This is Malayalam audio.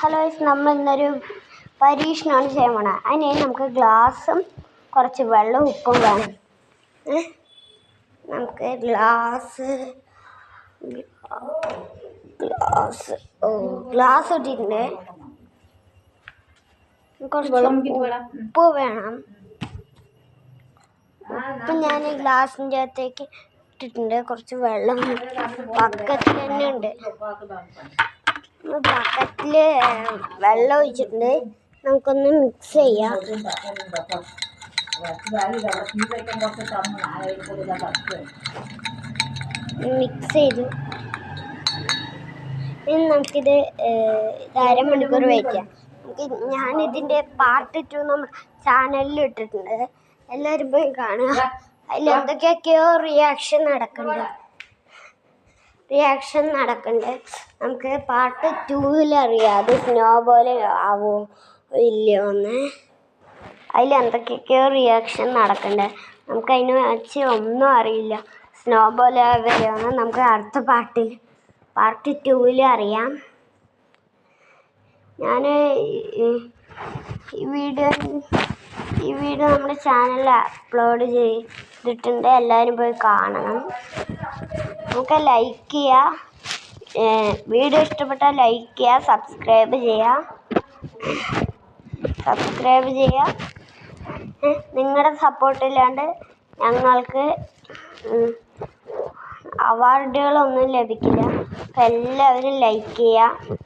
ഹലോ നമ്മൾ ഇന്നൊരു പരീക്ഷണമാണ് ചെയ്യാൻ പോണത്. അതിന് നമുക്ക് ഗ്ലാസും കുറച്ച് വെള്ളവും ഉപ്പും വേണം. നമുക്ക് ഗ്ലാസ് ഇട്ടിട്ടുണ്ട്. കുറച്ച് ഉപ്പ് വേണം. ഉപ്പ് ഞാൻ ഗ്ലാസിൻ്റെ അകത്തേക്ക് ഇട്ടിട്ടുണ്ട്. കുറച്ച് വെള്ളം ബക്കറ്റിൽ തന്നെ ഉണ്ട്. ബക്കറ്റിൽ വെള്ളം ഒഴിച്ചിട്ടുണ്ട്. നമുക്കൊന്ന് മിക്സ് ചെയ്യാം. മിക്സ് ചെയ്തു. ഇനി നമുക്കിത് അരമണിക്കൂർ വയ്ക്കാം. ഞാനിതിൻ്റെ പാർട്ട് 2 നമ്മൾ ചാനലിൽ ഇട്ടിട്ടുണ്ട്. എല്ലാവരും പോയി കാണുക. അതിൽ എന്തൊക്കെയൊക്കെയോ റിയാക്ഷൻ നടക്കുന്നുണ്ട്. നമുക്ക് പാർട്ട് 2 അറിയാം അത് സ്നോ പോലെ ആവുമോ ഇല്ലയോ എന്ന്. അതിൽ എന്തൊക്കെയൊക്കെയോ റിയാക്ഷൻ നടക്കുന്നുണ്ട്. നമുക്കതിനെ വെച്ച് ഒന്നും അറിയില്ല. സ്നോ പോലെ വരുമെന്ന് നമുക്ക് അടുത്ത പാർട്ട് 2 അറിയാം. ഞാൻ ഈ വീഡിയോ നമ്മുടെ ചാനലിൽ അപ്ലോഡ് ചെയ്തിട്ടുണ്ട്. എല്ലാവരും പോയി കാണണം. നമുക്ക് ലൈക്ക് ചെയ്യുക. വീഡിയോ ഇഷ്ടപ്പെട്ടാൽ ലൈക്ക് ചെയ്യുക. സബ്സ്ക്രൈബ് ചെയ്യുക. നിങ്ങളുടെ സപ്പോർട്ടില്ലാണ്ട് ഞങ്ങൾക്ക് അവാർഡുകളൊന്നും ലഭിക്കില്ല. അപ്പോൾ എല്ലാവരും ലൈക്ക് ചെയ്യുക.